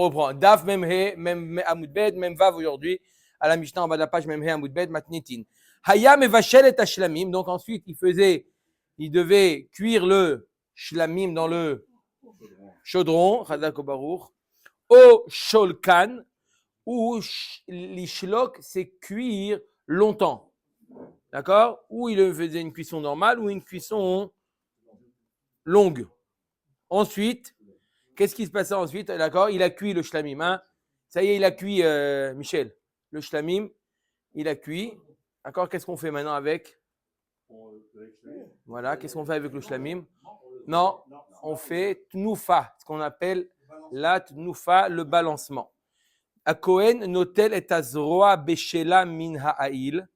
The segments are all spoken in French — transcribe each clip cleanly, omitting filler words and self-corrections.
On reprend. Daf, même he, même Amoud Bet, même Vav aujourd'hui. À la Mishnah, en bas de la page, même he, Amoud Bet, Matnitin. Haya mevashel et hashlamim. Donc ensuite, il devait cuire le shlamim dans le chaudron, Chazak Baruch, au sholkan, ou l'ishlok, c'est cuire longtemps. D'accord? Ou il faisait une cuisson normale ou une cuisson longue. Ensuite, qu'est-ce qui se passait ensuite? D'accord? Il a cuit le shlamim. Hein? Ça y est, il a cuit, Michel. Le shlamim, il a cuit. D'accord? Qu'est-ce qu'on fait maintenant avec? Voilà. Qu'est-ce qu'on fait avec le shlamim? Non, on fait tnoufa, ce qu'on appelle la tnoufa, le balancement. A Kohen notel et azroa beshela min ha'il.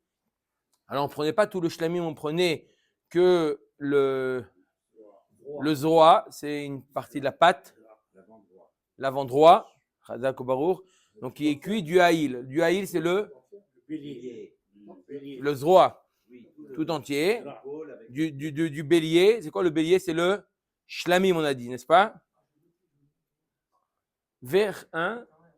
Alors, on ne prenait pas tout le shlamim, on prenait que le zroa, c'est une partie de la pâte, l'avant-droit, Chazak Baruch. Donc, il est cuit du ha'il. Du ha'il, c'est le zroa, tout entier. Du bélier, c'est quoi le bélier? C'est le shlamim, on a dit, n'est-ce pas?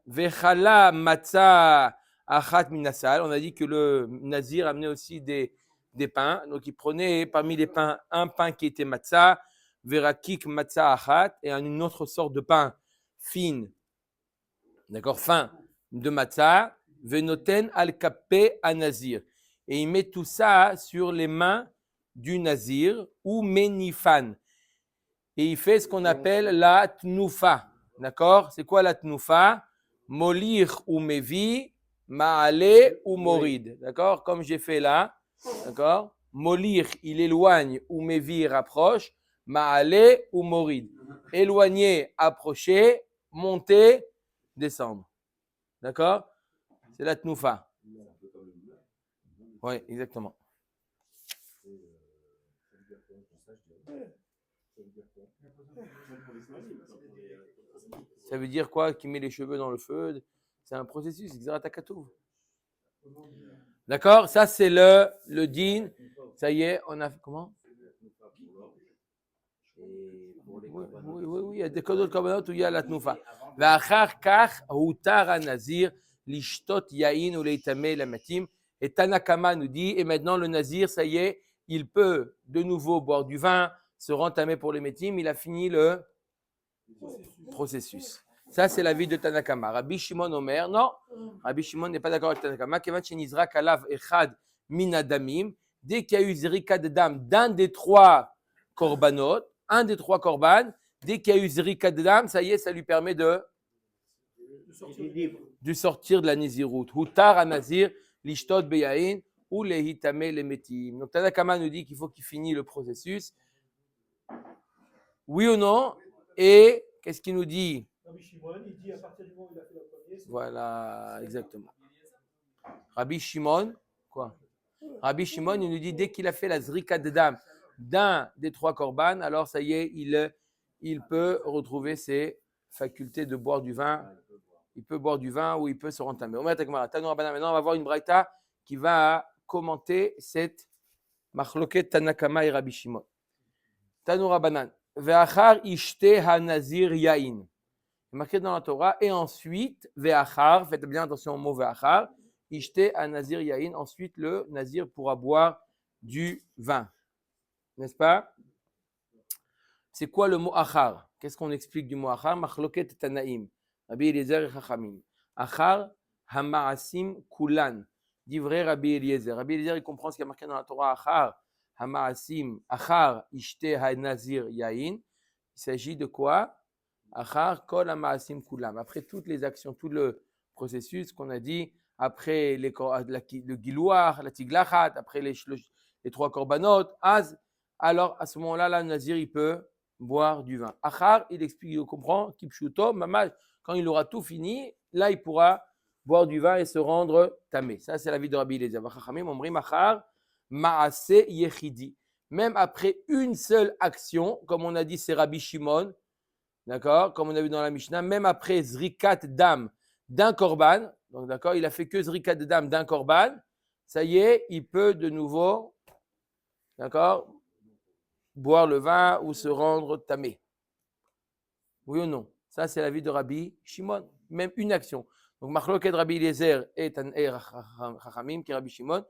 Vechala matzah achat minasal. On a dit que le nazir amenait aussi des pains. Donc, il prenait parmi les pains un pain qui était matzah, verakik matzah achat, et une autre sorte de pain fine, d'accord, fin de matzah, venoten al kapé à nazir. Et il met tout ça sur les mains du nazir ou menifan. Et il fait ce qu'on appelle la tnoufa. D'accord? C'est quoi la tnoufa? Molir ou mevi, maale ou morid. D'accord? Comme j'ai fait là. D'accord? Molir, il éloigne, ou mevi, il rapproche. Maale ou morid. Éloigner, approcher, monter, descendre. D'accord? C'est la tnoufa. Oui, exactement. Ça veut dire quoi? Qui met les cheveux dans le feu? C'est un processus, d'accord? Ça, c'est le din. Ça y est, on a. Comment? Oui, il y a des d'autres korbanot où il y a la tnoufa. V'achar kach hutar nazir lishtot yain ou leitameh lamatim. Et Tanakama nous dit, et maintenant le nazir, ça y est, il peut de nouveau boire du vin, se rentamer pour les métim, il a fini le processus. Ça, c'est l'avis de Tanakama. Rabbi Shimon Omer, non, Rabbi Shimon n'est pas d'accord avec Tanakama. Kevan shenizra kalav echad minadamim. Dès qu'il y a eu zrika de dam d'un des trois korbanot, un des trois korban, dès qu'il y a eu zrika de dam, ça y est, ça lui permet de sortir de la Nézirut. Hutar anazir, lishtot beyain, ou lehitame lemetim. Donc Tanakama nous dit qu'il faut qu'il finisse le processus. Oui ou non? Et qu'est-ce qu'il nous dit? Rabbi Shimon, il dit à partir du moment où il a fait la première. Voilà, exactement. Rabbi Shimon, quoi? Rabbi Shimon, il nous dit dès qu'il a fait la zrika de dam d'un des trois korban, alors ça y est, il peut retrouver ses facultés de boire du vin. Il peut boire du vin ou il peut se rentamer. Maintenant, on va voir une braïta qui va commenter cette machloket Tanakama et Rabbi Shimon. Tanu Rabbanan. Ve'achar ishte ha-nazir yain. C'est marqué dans la Torah. Et ensuite, ve'achar, faites bien attention au mot ve'achar, ishte ha-nazir yain. Ensuite, le nazir pourra boire du vin. N'est-ce pas? C'est quoi le mot achar? Qu'est-ce qu'on explique du mot achar? Machloket Tanaim. Rabbi Eliezer et Chachamim. Achar hamaasim kulan. Dit vrai Rabbi Eliezer. Rabbi Eliezer, il comprend ce qui est marqué dans la Torah. Achar hamaasim. Achar ishte ha-nazir yain. Il s'agit de quoi? Achar kol hamaasim kulam. Après toutes les actions, tout le processus qu'on a dit, après le gilouar, la tiglachat, après les trois korbanot, alors à ce moment-là, le nazir, il peut boire du vin. Achar, il explique, il comprend, kipshuto, mamaj, quand il aura tout fini, là, il pourra boire du vin et se rendre tamé. Ça, c'est la vie de Rabbi Eliezer. Chachamim omrim achar maase yechidi. Même après une seule action, comme on a dit, c'est Rabbi Shimon, d'accord, comme on a vu dans la Mishnah, même après zrikat dam d'un korban, donc d'accord, il a fait que zrikat dam d'un korban, ça y est, il peut de nouveau, d'accord, boire le vin ou se rendre tamé. Oui ou non? Ça, c'est l'avis de Rabbi Shimon. même une action. Donc, Machloket Rabbi Eliezer et Chachamim, qui est Rabbi Shimon.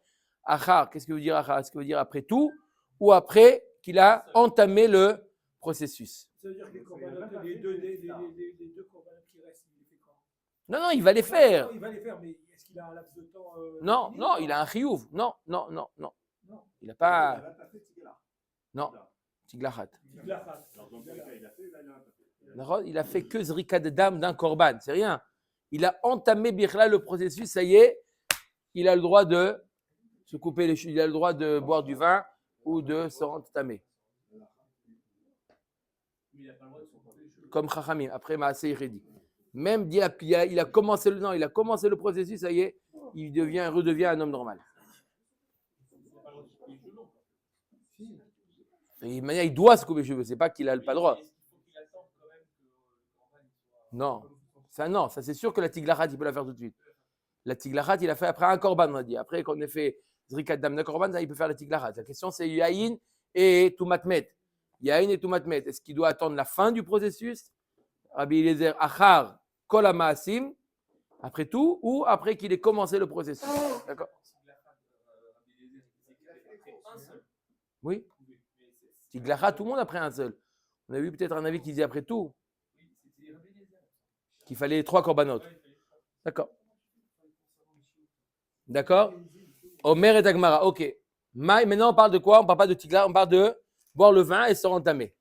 Achar, qu'est-ce que veut dire achar? Est-ce que veut dire après tout ou après qu'il a entamé le processus? Ça veut dire que les deux corbanotes qui restent, il les fait quand? Non, il va les faire. Non, il va les faire, mais est-ce qu'il a un laps de temps Non, il a un chiyuv. Non. Non. Il n'a pas. Il n'a pas fait Tigla. Non, Tiglachat. Tiglachat. Alors, dans tous les cas, il a fait, là, il a pas fait. Il a fait que Zrika de dam d'un korban, c'est rien. Il a entamé Birla le processus, ça y est, il a le droit de se couper les cheveux, il a le droit de boire du vin ou de se entamer. Comme Chachamim, après Maaseh Yeredi. Même il a commencé le processus, ça y est, il redevient un homme normal. Et de manière, il doit se couper les cheveux, c'est pas qu'il n'a pas le droit. Non, ça c'est sûr que la tiglachat, il peut la faire tout de suite. La tiglachat, il a fait après un korban, on a dit. Après qu'on ait fait zrikat dam d'un korban, il peut faire la tiglachat. La question c'est yaïn et tumatmet. Yaïn et tumatmet. Est-ce qu'il doit attendre la fin du processus? Rabbi Eliezer achar kol hamaasim, après tout, ou après qu'il ait commencé le processus? D'accord? Oui. Tiglachat, tout le monde après un seul. On a vu peut-être un avis qui disait après tout. Qu'il fallait 3 corbanotes. D'accord. Omer et Agmara. Ok. Maintenant, on parle de quoi? On ne parle pas de tigla, on parle de boire le vin et se entamer.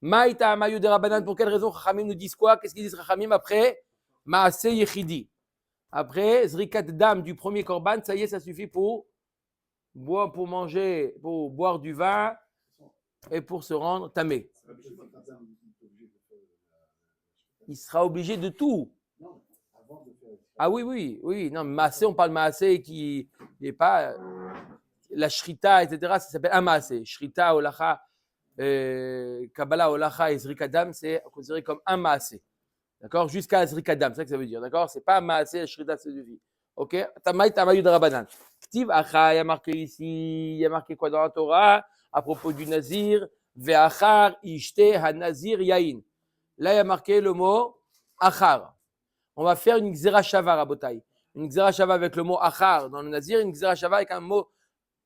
Maïta Amayu de Rabbanan. Pour quelle raison Chachamim nous disent quoi? Qu'est-ce qu'ils disent Chachamim après Maaseh Yechidi. Après, Zrikat Dam du premier korban, ça y est, ça suffit pour manger, pour boire du vin et pour se rendre tamé. Il sera obligé de tout. Ah oui. Non, Maaseh, on parle Maaseh qui n'est pas la Shrita, etc. Ça s'appelle un Maaseh. Shrita, Olacha, Kabbalah, Olacha et Zrikadam, c'est considéré comme un Maaseh. D'accord? Jusqu'à Zrikadam, c'est ça que ça veut dire. D'accord? C'est pas un Maaseh, Shrita, c'est suffit. Ok? Tamaï, Tamaï de Rabbanan. Ktiv, Acha, il y a marqué ici, il y a marqué quoi dans la Torah à propos du Nazir? Ve'achar, Ishte, Ha-Nazir, Yain. Là, il y a marqué le mot Achar. On va faire une Gzera Shava, Rabotai. Une Gzera Shava avec le mot Achar dans le Nazir, une Gzera Shava avec un mot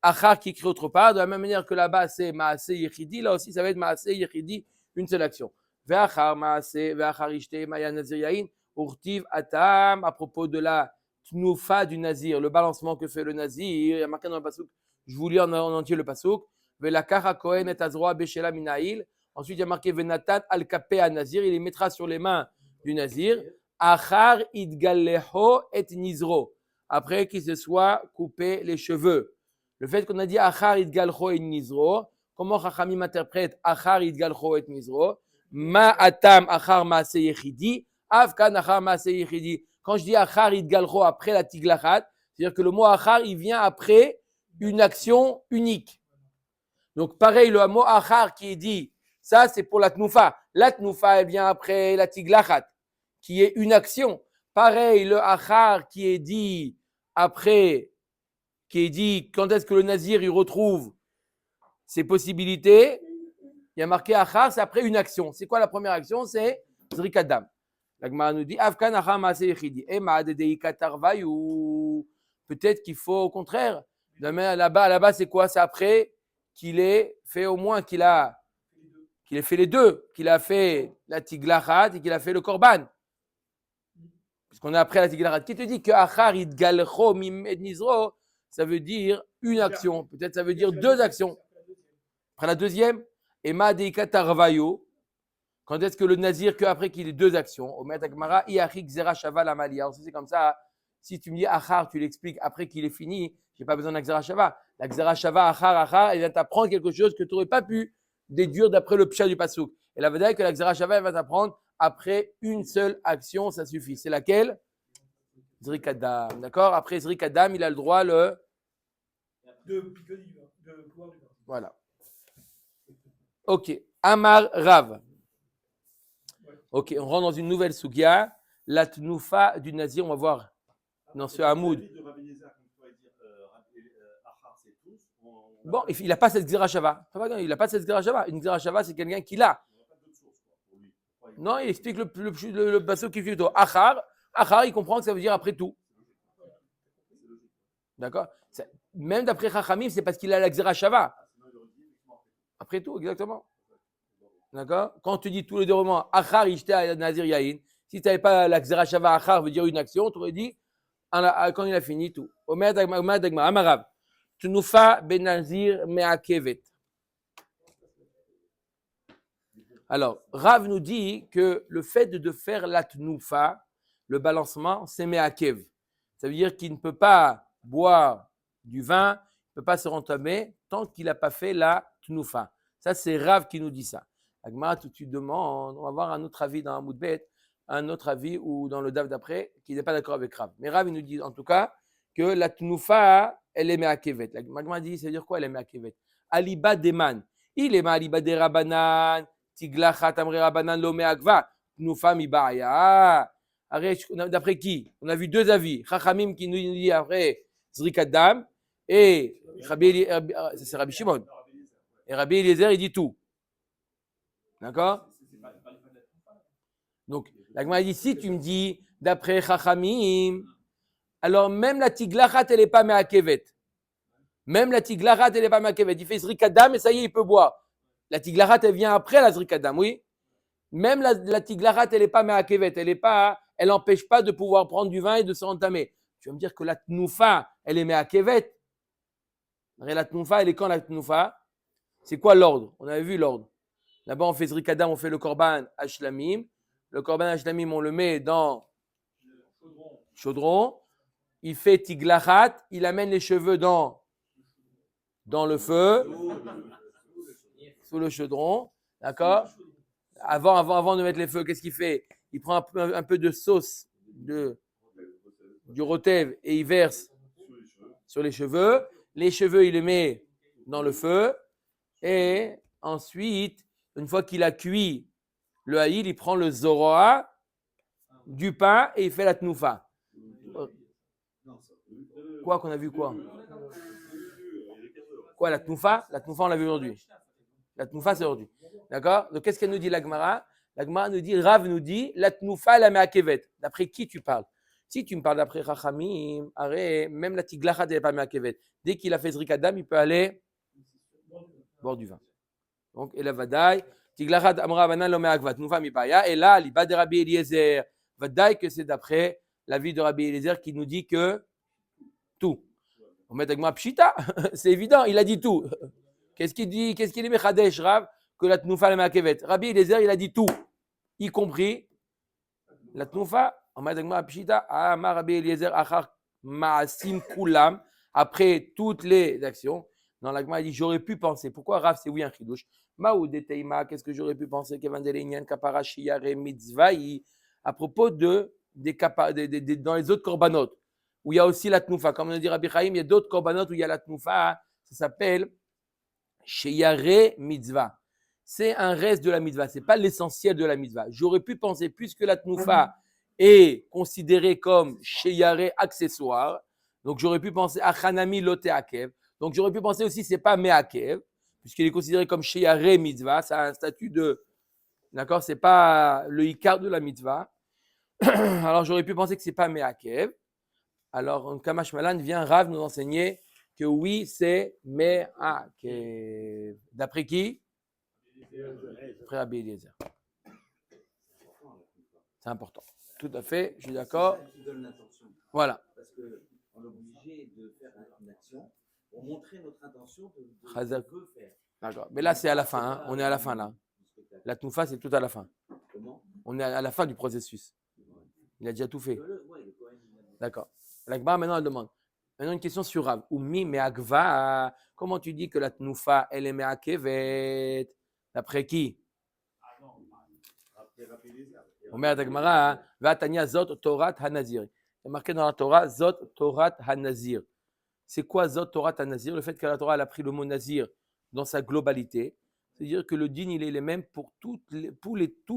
Achar qui écrit autre part. De la même manière que là-bas, c'est Maaseh Yechidi, là aussi, ça va être Maaseh Yechidi, une seule action. Ve'achar Maaseh, ve'achar Ishte, Maya Nazir Yain, Urtiv Atam, à propos de la Tnoufa du Nazir, le balancement que fait le Nazir. Il y a marqué dans le Passouk, je vous lis en entier le Passouk. Ve'lakach Kohen et Azroa Beshela Minaïl. Ensuite, il y a marqué Venatan al-Kapé à Nazir, il les mettra sur les mains du Nazir. Achar idgalleho et nizro. Après qu'il se soit coupé les cheveux. Le fait qu'on a dit Achar idgalleho et nizro, comment Chachamim interprète Achar idgalleho et nizro? Ma atam achar maaseh yechidi, avkan achar maaseh yechidi. Quand je dis Achar idgalleho après la tiglachat, c'est-à-dire que le mot Achar, il vient après une action unique. Donc pareil, le mot Achar qui est dit, ça c'est pour la tnoufa. La tnoufa, elle vient après la tiglachat, qui est une action. Pareil, le achar qui est dit après, qui est dit quand est-ce que le nazir il retrouve ses possibilités, il y a marqué achar, c'est après une action. C'est quoi la première action? C'est zrikadam. La Gemara nous dit Avkan achar maaseh yechidi. Peut-être qu'il faut au contraire. Là-bas, c'est quoi? C'est après qu'il ait fait au moins qu'il ait fait les deux, qu'il a fait la tiglachat et qu'il a fait le korban. Puisqu'on est après la tiglachat. Qui te dit que achar idgalcho mim et nizro, ça veut dire une action. Peut-être ça veut dire 2 actions. Après la deuxième, ema deika tarvayo. Quand est-ce que le nazir, qu'après qu'il ait 2 actions, au maître Agmara, iachik zera shava la malia. C'est comme ça. Si tu me dis achar, tu l'expliques après qu'il est fini, j'ai pas besoin d'Agzera Shava. La Gzera Shava, achar, elle vient t'apprendre quelque chose que tu n'aurais pas pu déduire d'après le pshat du passouk. Et la vérité est que la Gzera Shava, elle va t'apprendre après une seule action, ça suffit. C'est laquelle? Zrikadam. D'accord? Après Zrikadam, il a le droit de pouvoir du vin. Voilà. Ok. Amar Rav. Ok, on rentre dans une nouvelle sugia. La tnoufa du nazir, on va voir dans ce hamoud. Bon, il n'a pas cette Gzera Shava. Il n'a pas cette Gzera Shava. Une Gzera Shava, c'est quelqu'un qui l'a. Non, il explique le basso qui fait au Achar. Achar, il comprend que ça veut dire après tout. D'accord? Même d'après Chachamim, c'est parce qu'il a la Xera Shava. Après tout, exactement. D'accord? Quand tu dis tous les deux moments, Achar, Ishta, Nazir, Yahin, si tu n'avais pas la Xera Shava, Achar veut dire une action, tu aurais dit quand il a fini tout. Omer Dagma, Amarav. Tnufa ben Nazir me'akevet. Alors, Rav nous dit que le fait de faire la tnufa, le balancement, c'est me'akev. Ça veut dire qu'il ne peut pas boire du vin, il ne peut pas se rentamer tant qu'il n'a pas fait la tnufa. Ça, c'est Rav qui nous dit ça. Agma, tu demandes, on va voir un autre avis dans un Moudbet, un autre avis ou dans le Dav d'après, qui n'est pas d'accord avec Rav. Mais Rav, il nous dit en tout cas que la tnufa, elle est me'akevet. Agma dit, ça veut dire quoi, elle est me'akevet? Aliba deman. Il est aliba de rabanan. Tiglachat amre rabanan lo me'akva. Tnufa mi ba'aya. D'après qui? On a vu deux avis. Chachamim qui nous dit après Zrikat Dam et c'est Rabbi Shimon. Et Rabbi Eliezer, il dit tout. D'accord? Donc, la Gemara dit, si tu me dis d'après Chachamim, alors même la Tiglachat, elle n'est pas me'akevet. Même la Tiglachat, elle n'est pas me'akevet. Il fait Zrikat Dam et ça y est, il peut boire. La Tiglachat, elle vient après la Zrikat Dam, oui. Même la Tiglachat, elle n'est pas me'akevet. Elle n'empêche pas de pouvoir prendre du vin et de se rentamer. Tu vas me dire que la Tnoufa, elle est me'akevet. La Tnoufa, elle est quand la Tnoufa? C'est quoi l'ordre? On avait vu l'ordre. Là-bas, on fait Zrikat Dam, on fait le Korban Hashlamim. Le Korban Hashlamim, on le met dans chaudron. Il fait Tiglachat, il amène les cheveux dans le feu, sous le chaudron. D'accord? Avant de mettre les feux, qu'est-ce qu'il fait? Il prend un peu de sauce du rotev et il verse sur les cheveux. Les cheveux, il les met dans le feu. Et ensuite, une fois qu'il a cuit le haïl, il prend le zoroa, du pain et il fait la tnoufa. Quoi qu'on a vu quoi? Quoi, la tnoufa? La tnoufa, on l'a vu aujourd'hui. La tnoufa, c'est aujourd'hui. D'accord? Donc, qu'est-ce qu'elle nous dit, la Gemara? La Gemara nous dit, Rav nous dit, la tnoufa, la me'akevet. D'après qui tu parles? Si tu me parles d'après Chachamim, même la tiglachat, elle n'est pas me'akevet. Dès qu'il a fait Zrikat Dam, il peut aller boire du vin. Donc, et la vadaï, tiglachat amra banan lo me'akvat, tnoufa mi baya. Et là, l'ibad de Rabbi Eliezer, vadaï que c'est d'après l'avis de Rabbi Eliezer qui nous dit que tout. On met avec moi pshita, c'est évident, il a dit tout. Qu'est-ce qu'il dit? Qu'est-ce qu'il est mechadesh, Rav? Que la tnoufa la me'akevet. Rabbi Eliezer, il a dit tout, y compris la tnoufa. On met avec moi pshita, amar Rabbi Eliezer achar ma'asim kulam, après toutes les actions. Dans la Gemara, il dit j'aurais pu penser. Pourquoi Rav, c'est oui un chidouche? Maou de teima, qu'est-ce que j'aurais pu penser? Kevan delinyan kapara shiyare mitzvahi, à propos dans les autres korbanot où il y a aussi la tnoufa. Comme on dit Rabbi Chaim, il y a d'autres korbanot où il y a la tnoufa. Ça s'appelle sheyare mitzvah. C'est un reste de la mitzvah. C'est pas l'essentiel de la mitzvah. J'aurais pu penser, puisque la tnoufa est considérée comme sheyare accessoire, donc j'aurais pu penser achanami lote akev. Donc j'aurais pu penser aussi c'est pas me'akev, puisqu'il est considéré comme sheyare mitzvah. Ça a un statut de, d'accord, c'est pas le ikar de la mitzvah. Alors j'aurais pu penser que c'est pas me'akev. Alors, Kamash Malan vient Rav nous enseigner que oui, c'est me'akev. D'après qui? D'après Rabbi Eliezer. C'est important. Tout à fait, je suis d'accord. Voilà. Parce qu'on est obligé de faire une action pour montrer notre intention de veut faire. D'accord. Mais là, c'est à la fin. Hein. On est à la fin là. La tnoufa, c'est tout à la fin. Comment? On est à la fin du processus. Il a déjà tout fait. D'accord. La Gemara, maintenant, elle demande. Maintenant, une question sur Rav. Umi me'akva. Comment tu dis que la tnoufa, elle est me'akevet? D'après qui? On met à la Gemara. Va'atanya zot Torat hanazir. Il y a marqué dans la Torah zot Torat hanazir. C'est quoi zot Torat hanazir? Le fait que la Torah elle a pris le mot nazir dans sa globalité. C'est-à-dire que le din, il est le même pour tous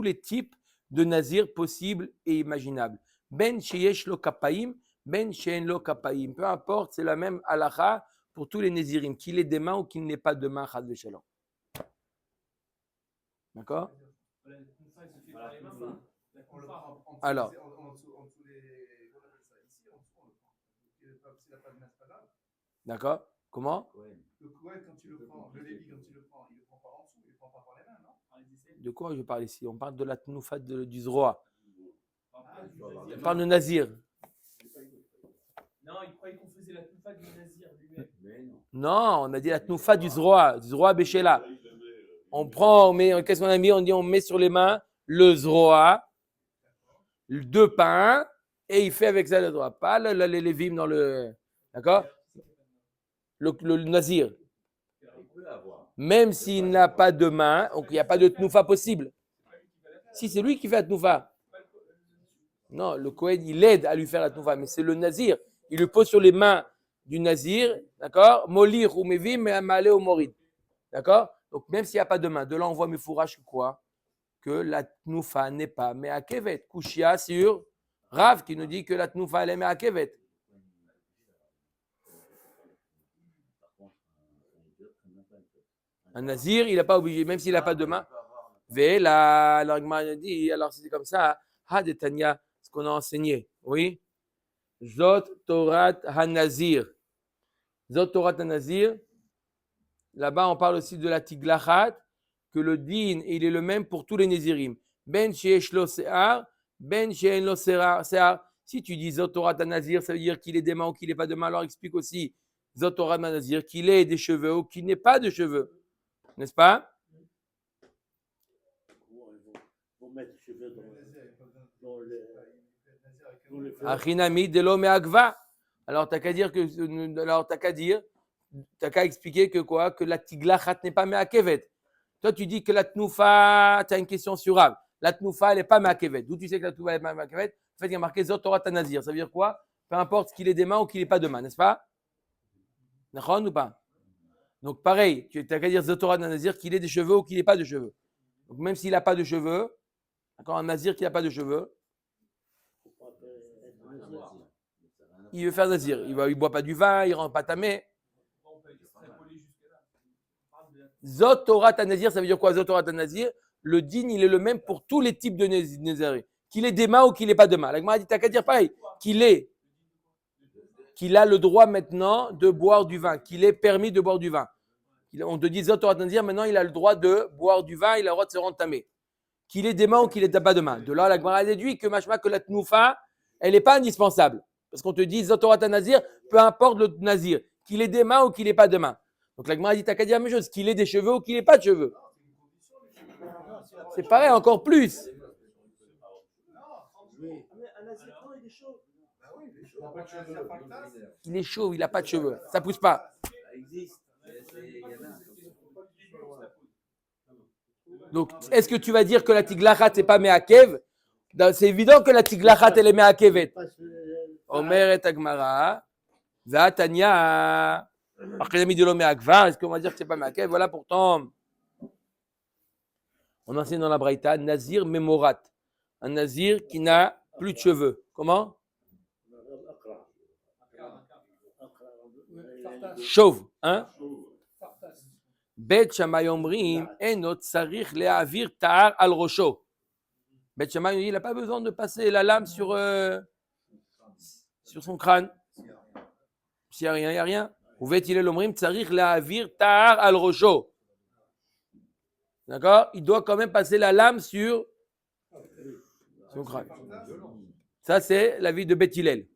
les types de nazir possibles et imaginables. Ben sheyesh lo kapaim. Ben she'en lo kapaim, peu importe, c'est la même halakha pour tous les nézirim, qu'il ait des mains ou qu'il n'ait pas de mains, chad v'shalom. D'accord? On le prend en dessous, Alors. en dessous les. Comment on appelle ça? Ici, en dessous, on le prend. S'il n'a pas de main, c'est pas grave. D'accord. Comment? Le Kohen, quand tu le prends, le Lévi, quand tu le prend, il le prend pas en dessous, il le prend pas par les mains, non? De quoi je parle ici? On parle de la tnoufa du Zroa. Du On parle de Nazir. Non, il croyait qu'on faisait la toufa du Nazir lui-même. Non, on a dit la tnoufa du Zroa Béchéla. On prend, qu'est-ce qu'on a mis? On dit on met sur les mains le Zroa, deux pains, et il fait avec ça le droit. Pas les lévim dans le. D'accord? Le Nazir. Même s'il n'a pas de main, donc il n'y a pas de tnoufa possible. Si, c'est lui qui fait la tnoufa. Non, le Kohen, il aide à lui faire la tnoufa, mais c'est le Nazir. Il le pose sur les mains du Nazir, d'accord? Molir ou mevim, mais amalé ou morid. D'accord? Donc, même s'il n'y a pas de main, de là, on voit mes fourrages quoi? Que la tnoufa n'est pas mais à kevet. Kushia sur Rav qui nous dit que la tnoufa, elle est mais à kevet. Un Nazir, il n'est pas obligé, même s'il n'a pas de main. Véla, alors il dit, alors c'est comme ça, Hadetania, ce qu'on a enseigné, oui. Zot Torat HaNazir. Zot Torat HaNazir. Là-bas, on parle aussi de la tiglachat, que le din, il est le même pour tous les Nézirim. Ben sheesh lo se'ar, ben she'en lo se'ar. Si tu dis Zot Torat HaNazir, ça veut dire qu'il est des mains ou qu'il n'est pas de mains. Alors explique aussi Zot Torat HaNazir, qu'il ait des cheveux ou qu'il n'ait pas de cheveux. N'est-ce pas? Pour mettre les cheveux dans le feu. Achinami de l'homme agva. Alors, t'as qu'à dire t'as qu'à expliquer que quoi? Que la tiglachat n'est pas me'akevet. Toi, tu dis que la tnoufa, tu as une question sur Rav. La tnoufa, elle n'est pas me'akevet. D'où tu sais que la tnoufa n'est pas me'akevet? En fait, il y a marqué Zot Torat HaNazir. Ça veut dire quoi? Peu importe qu'il ait des mains ou qu'il n'ait pas de mains, n'est-ce pas? D'accord ou pas? Donc, pareil, tu n'as qu'à dire Zot Torat HaNazir qu'il ait des cheveux ou qu'il n'ait pas de cheveux. Donc, même s'il n'a pas de cheveux, d'accord, un nazir qui n'a pas de cheveux, il veut faire nazir. Il ne boit pas du vin, il ne rentre pas tamé. Zot Torat HaNazir, ça veut dire quoi? Zot Torat HaNazir, le din, il est le même pour tous les types de nazir. Qu'il ait des mains ou qu'il n'ait pas de mains. La Gemara dit, t'as qu'à dire pareil, qu'il a le droit maintenant de boire du vin, qu'il est permis de boire du vin. On te dit Zot Torat HaNazir, maintenant il a le droit de boire du vin, il a le droit de se rendre tamé. Qu'il ait des mains ou qu'il n'ait pas de mains. De là, la Gemara a déduit que machma que la tnoufa, elle n'est pas indispensable. Parce qu'on te dit Zot Torat HaNazir, peu importe le nazir, qu'il ait des mains ou qu'il n'ait pas de mains. Donc la Gemara dit t'as qu'à dire la même chose, qu'il ait des cheveux ou qu'il n'ait pas de cheveux. C'est pareil, encore plus. Un assistant, il est chaud. Il est chauve, il n'a pas de cheveux. Ça pousse pas. Ça existe. Il y en a. Donc, est-ce que tu vas dire que la tiglachat n'est pas me'akev? C'est évident que la tiglachat, elle est me'akevet. Omer et Agmara, Vatania. Après, l'ami de l'homme me'akva, est-ce qu'on va dire que c'est pas me'akev? Voilà, pourtant, on enseigne dans la Braïta, Nazir Memorat. Un Nazir qui n'a plus de cheveux. Comment? Chauve, hein? Bet Shammai omrim enot sarich le'avir ta'ar al rosho. Bet Shammai, il n'a pas besoin de passer la lame sur son crâne. S'il n'y a rien, il n'y a rien. Ou bet il omrim sarich le'avir ta'ar al rosho. D'accord? Il doit quand même passer la lame sur son crâne. Ça, c'est l'avis de Bet Hillel.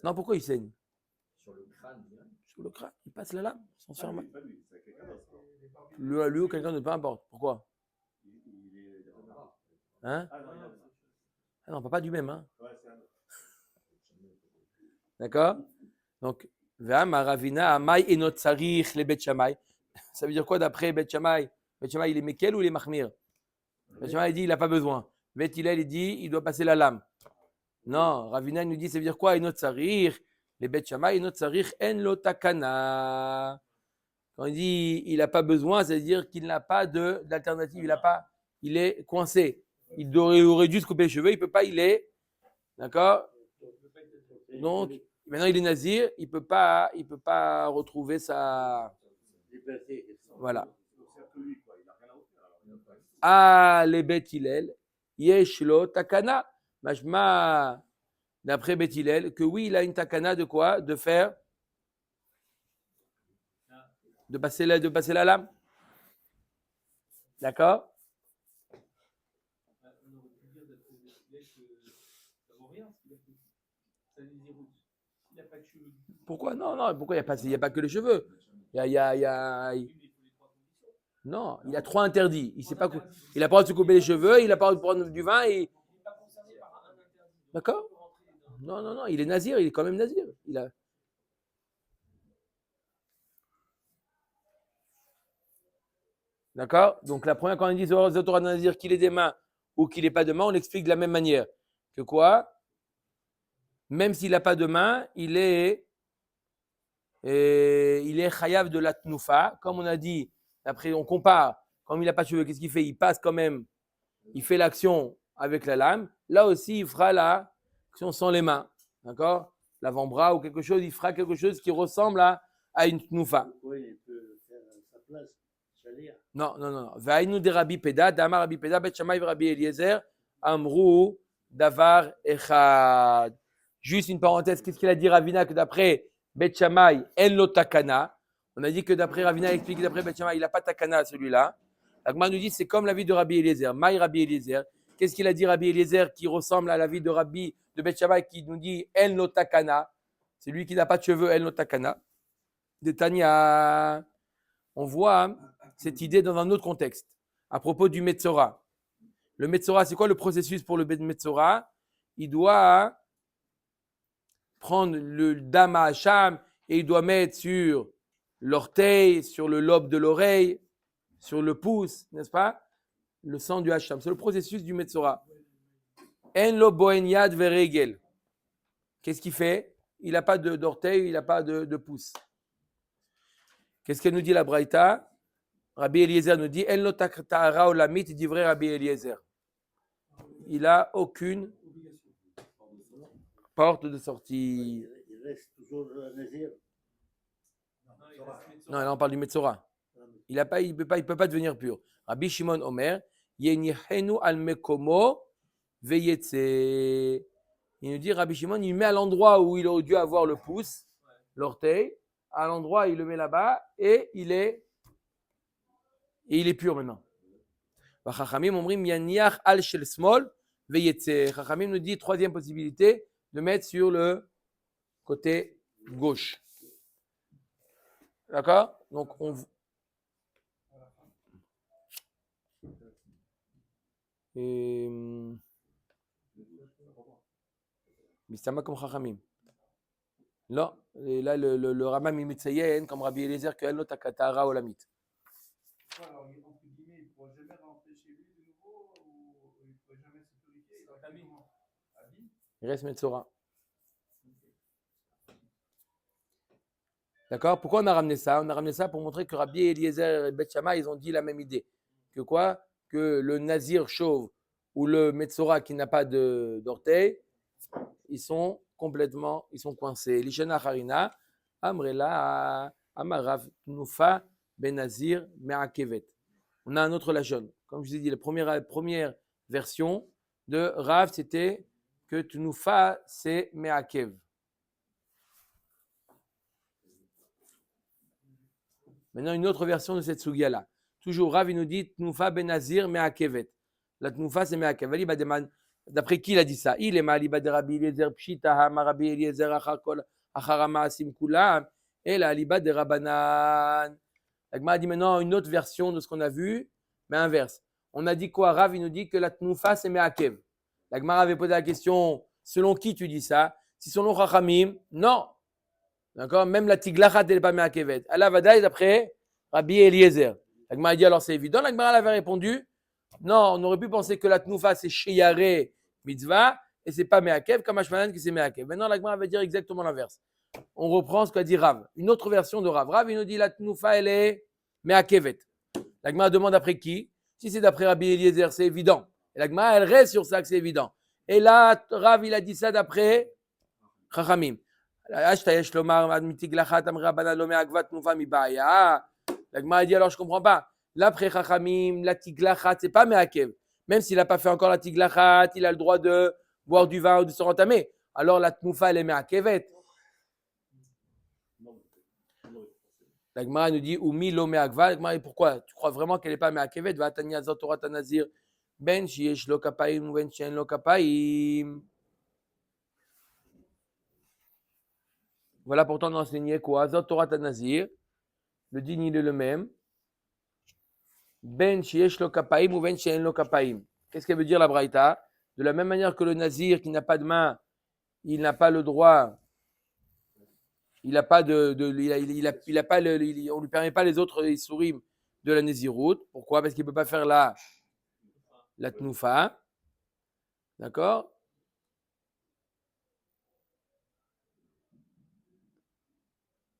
Non, pourquoi il saigne? Sur le crâne, il passe la lame sans se faire mal. Lui ou quelqu'un d'autre, peu importe. Pourquoi? Hein? Ah non, pas du même. Hein? D'accord? Donc, Maravina, Amai et notre sarich les Bet Shammai. Ça veut dire quoi d'après Bet Shammai? Bet Shammai, il est Mekel ou il est Mahmir? Bet Shammai, il dit il n'a pas besoin. Bet Hillel, il dit il doit passer la lame. Non, Ravina, il nous dit ça veut dire quoi? Et notre sarich les Bet Shammai, et notre sarich en lo takana. Quand il dit il n'a pas besoin, ça veut dire qu'il n'a pas d'alternative. Il est coincé. Il aurait dû se couper les cheveux, il ne peut pas, il est. D'accord? Donc, maintenant il est nazir, il peut pas retrouver sa. Voilà. Ah, les Bet Hillel, Yeshlo takana. Mashma, d'après Beth Hillel, que oui, il a une takana de quoi? De faire, de passer la lame. D'accord? Pourquoi? Non, pourquoi il n'y a pas que les cheveux? Non, il a 3 interdits. Il n'a pas le droit de se couper les cheveux, il n'a pas le droit de prendre du vin. Et... D'accord? Non, il est nazir, il est quand même nazir. D'accord? Donc la première, quand on dit aux Torah nazir qu'il ait des mains ou qu'il n'ait pas de main, on l'explique de la même manière. Que quoi? Même s'il n'a pas de main, il est chayav de la tnoufa. Comme on a dit, après on compare, comme il n'a pas de cheveux, qu'est-ce qu'il fait? Il passe quand même, il fait l'action avec la lame. Là aussi, il fera l'action sans les mains. D'accord? L'avant-bras ou quelque chose, il fera quelque chose qui ressemble à une tnoufa. Oui, il peut faire sa place, salir. Non. Vaïnou de Rabbi Peda, Damar Rabbi Peda, Bet Shammai Rabbi Eliezer, Amrou, Davar Echad. Juste une parenthèse, qu'est-ce qu'il a dit Ravina que d'après Bet Shammai, En lo takana. On a dit que d'après Ravina, il explique que d'après Bet Shammai, il n'a pas takana celui-là. L'Agma nous dit c'est comme la vie de Rabbi Eliezer. Maï Rabbi Eliezer. Qu'est-ce qu'il a dit Rabbi Eliezer qui ressemble à la vie de Rabbi de Bet Shammai qui nous dit En lo takana. C'est lui qui n'a pas de cheveux, En lo takana. De Tanya. On voit cette idée dans un autre contexte, à propos du Metzora. Le Metzora, c'est quoi le processus pour le Metzora? Il doit prendre le Dama Hacham et il doit mettre sur l'orteil, sur le lobe de l'oreille, sur le pouce, n'est-ce pas? Le sang du Hacham. C'est le processus du Metzora. En lo boen yad veregel. Qu'est-ce qu'il fait? Il n'a pas d'orteil, il n'a pas de pouce. Qu'est-ce qu'elle nous dit la Braïta? Rabbi Eliezer nous dit, En lo ta'ara olamit, dit vrai Rabbi Eliezer. Il n'a aucune porte de sortie. Il reste toujours nazir. Non, là on parle du Metzora. Il ne peut pas devenir pur. Rabbi Shimon Omer, Yenihenu al mekomo veyetse. Il nous dit, Rabbi Shimon, il met à l'endroit où il aurait dû avoir le pouce, l'orteil, à l'endroit, il le met là-bas et il est pur maintenant. Chachamim omrim yaniach al shel smol veyetse. Chachamim nous dit troisième possibilité de mettre sur le côté gauche. D'accord? Donc on Mistama comme Chachamim. Non, et là le Ramam il metzayen comme Rabbi Eliezer que elle takatara olamit. Alors, entre guillemets, il ne pourra jamais rentrer chez lui de nouveau ou il ne pourra jamais se purifier. Il va habillé. Il reste Metzora. D'accord? Pourquoi on a ramené ça? On a ramené ça pour montrer que Rabbi Eliezer et Bet Shammai, ils ont dit la même idée. Que quoi? Que le nazir chauve ou le Metzora qui n'a pas d'orteil, ils sont coincés. Lishana Harina, Amrela, Amarav, Nufa, Benazir, Me'akevet. On a un autre lachon. Comme je vous ai dit, la première version de Rav, c'était que Tnufa, c'est Me'akev. Maintenant, une autre version de cette sugya-là. Toujours, Rav, il nous dit Tnufa, Benazir, Me'akevet. La Tnufa, c'est Me'akev. D'après qui il a dit ça? Il est Maliba de Rabbi Eliezer Pshita, Rabbi Eliezer Acharama Asim Kulam, et la Aliba de Rabbanan. L'Agma a dit maintenant une autre version de ce qu'on a vu, mais inverse. On a dit quoi? Rav, il nous dit que la Tnufa, c'est Me'akev. L'Agma avait posé la question selon qui tu dis ça? Si selon Chachamim, non. D'accord? Même la Tiglachat, elle n'est pas Me'akevet. Allah Vadaï, d'après Rabbi Eliezer. L'Agma a dit alors c'est évident. L'Agma avait répondu non, on aurait pu penser que la Tnufa, c'est Sheyare Mitzvah, et c'est pas Me'akev, comme Ashmanan que c'est Me'akev. Maintenant, l'Agma va dire exactement l'inverse. On reprend ce qu'a dit Rav. Une autre version de Rav. Rav, il nous dit la Tnufa, elle est Me'akevet. L'Agma demande après qui? Si c'est d'après Rabbi Eliezer, c'est évident. Et l'Agma, elle reste sur ça que c'est évident. Et là, Rav, il a dit ça d'après Chachamim. L'Agma a dit alors je ne comprends pas. L'après Chachamim, la Tiglachat, c'est pas Me'akev. même s'il n'a pas fait encore la tiglachat, il a le droit de boire du vin ou de se rentamer. Alors la tnoufa, elle est me'akevet. La Gemara nous dit Umi lo me'akva. La Gemara dit pourquoi? Tu crois vraiment qu'elle n'est pas me'akevet? Va tanya zot Torah tanazir ben sheyesh lo kapaim ou ben she'en lo kapaim. Voilà pourtant d'enseigner quoi? Zot Torah tanazir. Le din il est le même. Ben sheyesh lo kapaim ou ben she'en lo kapaim. Qu'est-ce qu'elle veut dire la braïta? De la même manière que le nazir qui n'a pas de main, il n'a pas le droit. Il n'a pas il a pas on lui permet pas les autres isurim de la Néziroute. Pourquoi? Parce qu'il ne peut pas faire la tnoufa. D'accord?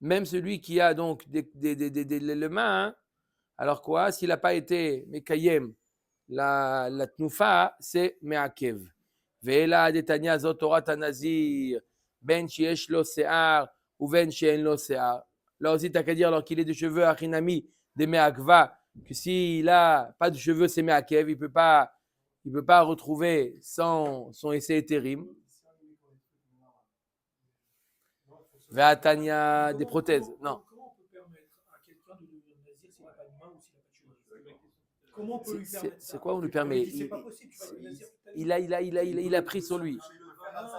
Même celui qui a donc les mains, hein, alors quoi? S'il n'a pas été mekayem, la tnoufa, c'est me'akev. Ve'ela detanya zot Torah tanazir, ben sheyesh lo se'ar, ou ben she'en lo se'ar. Là aussi, tu n'as qu'à dire, alors qu'il ait des cheveux, achinami, des me'akva, que s'il n'a pas de cheveux, c'est me'akev, il ne peut pas retrouver son essai étérim. Ve'atanya, des prothèses. Non. Comment on peut permettre à quelqu'un de devenir nazir s'il n'a pas de main ou s'il n'a pas de cheveux? Comment on peut lui permettre ça? C'est quoi on lui permet? C'est pas possible, tu vas devenir nazir toute ta vie. Il a pris sur lui. Non,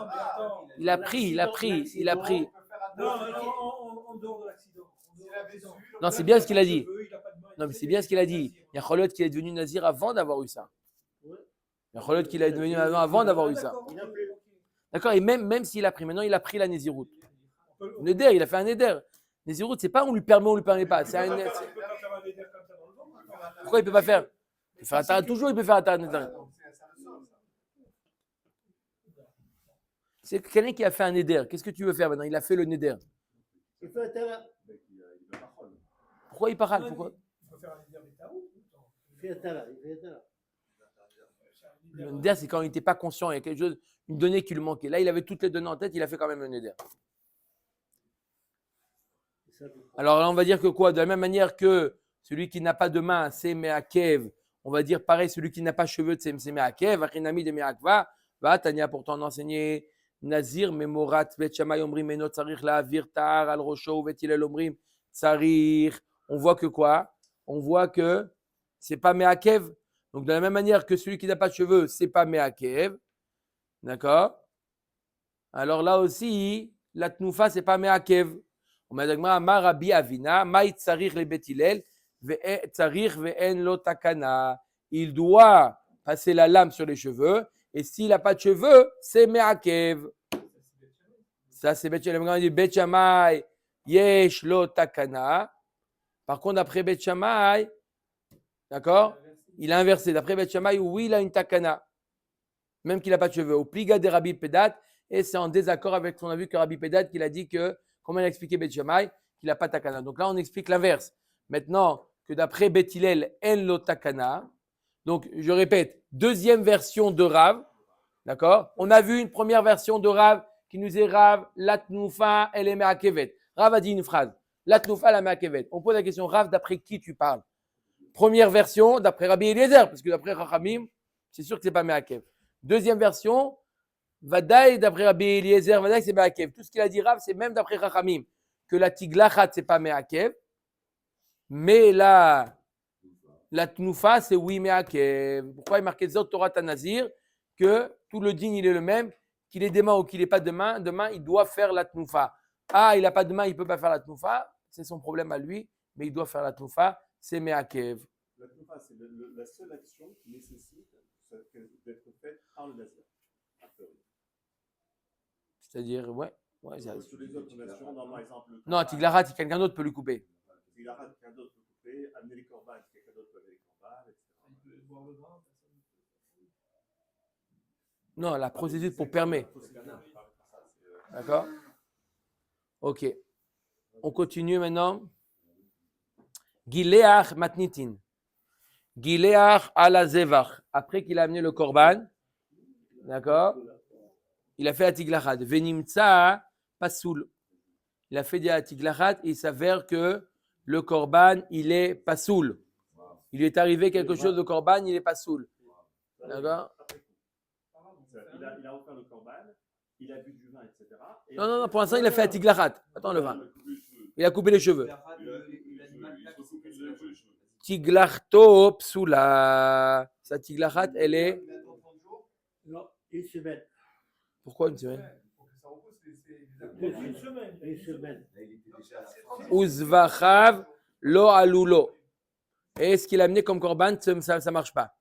mais attends. Il a pris. Non, en dehors de l'accident. Non, c'est bien ce qu'il a dit. Il a pas de main, Non, mais c'est bien ce qu'il a dit. Il y a Cholot qui est devenu nazir avant d'avoir eu ça. Il y a Cholot qui est devenu avant d'avoir eu ça. D'accord? Et même s'il a pris, maintenant il a pris la Néziroute. Neder, il a fait un Neder. Néziroute, c'est pas on lui permet pas. C'est un. Pourquoi il ne peut pas faire? Il peut faire un tarat toujours, il peut faire un tarat Neder. C'est quelqu'un qui a fait un Neder. Qu'est-ce que tu veux faire maintenant? Il a fait le Neder. Il fait un terrain. Pourquoi il parle? Pourquoi? Il faut faire un leader des tarots. Il fait un terrain. Le Neder, c'est quand il n'était pas conscient. Il y a quelque chose, une donnée qui lui manquait. Là, il avait toutes les données en tête, il a fait quand même le Neder. Alors là, on va dire que quoi? De la même manière que celui qui n'a pas de main, c'est me'akev. On va dire pareil, celui qui n'a pas de cheveux, c'est me'akev. Achinami de me'akva. Va, Tania, pourtant enseigner Nazir, Memorat, Bet Shammai, Omrim, Menot, Tsarich, La'avir, Ta'ar, Al Rosho, Bet Hillel, Omrim, Tsarich. On voit que quoi? On voit que c'est pas me'akev. Donc, de la même manière que celui qui n'a pas de cheveux, c'est pas me'akev. D'accord? Alors là aussi, la tnoufa, c'est pas me'akev. On m'a dit, Ma Rabbi Avina, Maït Tsarich le Bet Hillel, Tsarich ve'en lo takana. Il doit passer la lame sur les cheveux. Et s'il n'a pas de cheveux, c'est me'akev. Ça, c'est Bet Shammai. Il dit Bet Shammai, yesh lo takana. Par contre, d'après Bet Shammai, d'accord, il a inversé. D'après Bet Shammai, oui, il a une takana. Même qu'il n'a pas de cheveux. Au pliga de Rabbi Pedat. Et c'est en désaccord avec ce qu'on a vu que Rabbi Pedat, qu'il a dit que, comme il a expliqué Bet Shammai, qu'il n'a pas takana. Donc là, on explique l'inverse. Maintenant, que d'après Bet Hillel, en lo takana. Donc, je répète, deuxième version de Rav, d'accord? On a vu une première version de Rav qui nous est Rav, la tnoufa, elle est me'akevet. Rav a dit une phrase, la tnoufa, la me'akevet. On pose la question, Rav, d'après qui tu parles? Première version, d'après Rabbi Eliezer, parce que d'après Rachamim, c'est sûr que ce n'est pas me'akev. Deuxième version, Vadaï, d'après Rabbi Eliezer, Vadaï, c'est me'akev. Tout ce qu'il a dit Rav, c'est même d'après Rachamim, que la tiglachat, ce n'est pas me'akev, mais la tnoufa, c'est oui, me'akev. Pourquoi il marquait Zot Torah Tanazir? Que tout le din, il est le même, qu'il ait des mains ou qu'il n'ait pas de main, il doit faire la tnoufa. Ah, il n'a pas de main, il ne peut pas faire la tnoufa, c'est son problème à lui, mais il doit faire la tnoufa, c'est me'akev. La tnoufa, c'est la seule action qui nécessite d'être faite par le nazir. C'est-à-dire, ouais. Tous les autres nations, par exemple. Non, Tiglarat, quelqu'un d'autre peut lui couper. Tiglarat, quelqu'un d'autre peut couper. Amener les corbanes, quelqu'un d'autre peut amener les corbanes, etc. Non, la procédure pour permettre. D'accord? Ok. On continue maintenant. Gileach matnitin. Gileach ala zevach. Après qu'il a amené le korban, d'accord? Il a fait la tiglachat. Venimtsa pasoul. Il a fait la tiglachat et il s'avère que le korban, il est pasoul. Il lui est arrivé quelque chose de korban, il est pasoul. D'accord? Il a offert le corban, il a bu du vin, etc. Et Non, non, non, pour l'instant, il a fait la tiglachat. Attends le vin. Il a coupé les cheveux. Tiglachto psula. Sa tiglachat, elle est. Non, une semaine. Pourquoi une semaine? Une semaine. Une semaine. Uzvachav lo alulo. Et ce qu'il a amené comme korban, ça ne marche pas.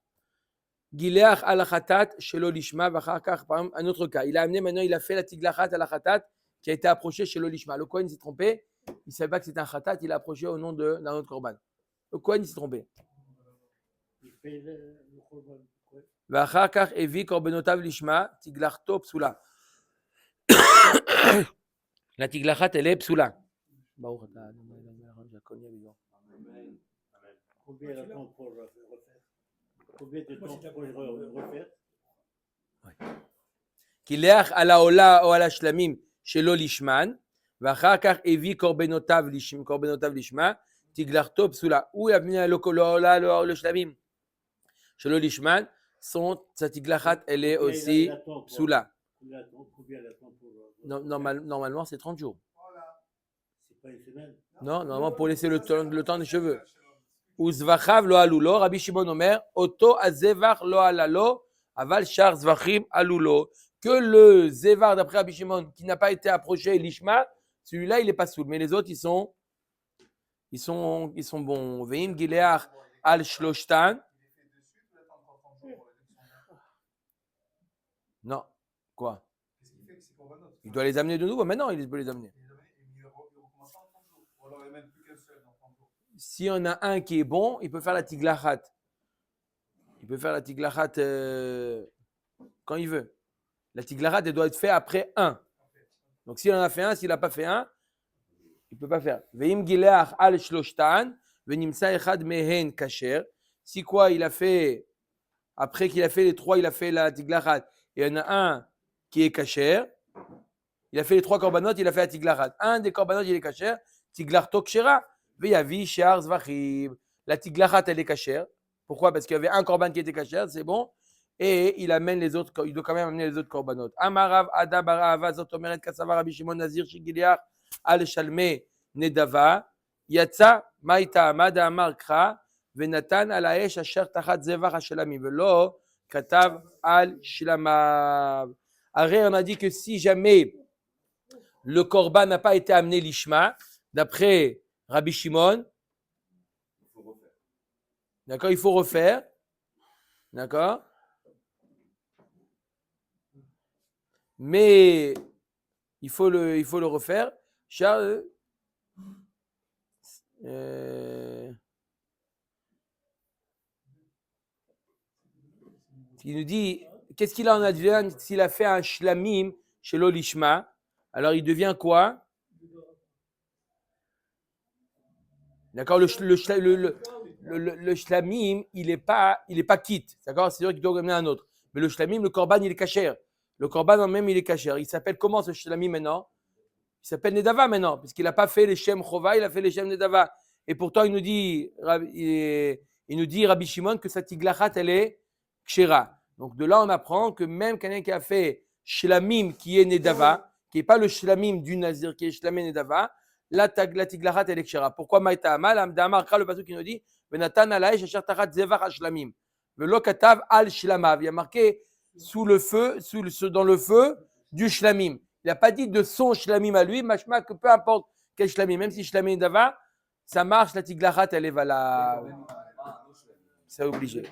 Gileach al khatat shelo lishma vachakach. Par exemple, un autre cas. Il a amené maintenant, il a fait la tiglachat al khatat qui a été approché shelo lishma. Le Kohen s'est trompé. Il ne savait pas que c'était un khatat. Il a approché au nom d'un autre korban. Le Kohen s'est trompé. Il fait le korban. Vachakach evi korbenotav lishma tiglachto psula. La tiglachat, elle est psula. Combien de temps pour refaire? Combien de temps pour refaire? Kileach ala ola ou ala shlamim shelo lishman, ואחר כך הביא קורבנותיו לשמה, תגלחתו פסולה. הוא יביא לעולה או לשלמים שלא לשמן, sa tiglachat, elle est aussi psula. Normalement, c'est 30 jours. C'est pas une semaine. Non, normalement, pour laisser le temps des cheveux. Uzvachav lo alulo, Rabbi Shimon Omer, Oto azevach lo alalo, aval shar zvachim alulo. Que le zevar d'après Rabbi Shimon, qui n'a pas été approché, l'ishma, celui-là, il n'est pas soul. Mais les autres, ils sont bons. Veim gileach al shloshtan. Non. Quoi? Il doit les amener de nouveau. Maintenant, il peut les amener. S'il y en a un qui est bon, il peut faire la tiglachat. Il peut faire la tiglachat quand il veut. La tiglachat, elle doit être faite après un. Donc s'il en a fait un, s'il n'a pas fait un, il ne peut pas faire. Veim gileach al shloshtan, venimsa echad mehen kasher. Si quoi, il a fait, après qu'il a fait les trois, il a fait la tiglachat. Et il y en a un qui est kasher. Il a fait les trois korbanot, il a fait la tiglachat. Un des korbanot, il est kasher. Tiglarto kshera. Veyavi shar zvachim. La tiglachat, elle est kasher. Pourquoi? Parce qu'il y avait un korban qui était kasher, c'est bon. Et il amène les autres, il doit quand même amener les autres korbanot. Amarav ada bara ava zot omeret kasava Rabbi Shimon Nazir shigileach al shalme nedava yatsa maita amada amar kra venatan al haesh asher tachat zevach hashalami velo katav al shlamav. Arrête, on a dit que si jamais le korban n'a pas été amené l'ishma, d'après Rabbi Shimon, d'accord, il faut refaire, d'accord. Mais il faut le refaire. Charles, il nous dit, qu'est-ce qu'il a en advient s'il a fait un shlamim chez l'olishma? Alors il devient quoi? D'accord, le shlamim, il est pas quitte. D'accord, c'est sûr qu'il doit amener un autre. Mais le shlamim, le korban, il est kasher. Le korban en même, il est kasher. Il s'appelle comment ce shlamim maintenant? Il s'appelle Nedava maintenant, puisqu'il n'a pas fait les Shem Chova, il a fait les Shem Nedava. Et pourtant, il nous dit Rabbi Shimon que sa tiglachat, elle est kshera. Donc de là, on apprend que même quelqu'un qui a fait shlamim qui est Nedava, qui n'est pas le shlamim du Nazir, qui est shlamim Nedava, la tiglachat, elle est kshera. Pourquoi Maïta Amal? Amdamar Kra, le pasuk qui nous dit Venatan alaïch asher tachat zevach shlamim. Velo katav al shlamav. Il y a marqué sous le feu, dans le feu du shlamim. Il n'a pas dit de son shlamim à lui, machma que peu importe quel shlamim, même si shlamim dava, ça marche, la tiglachat, elle est valable. C'est obligé.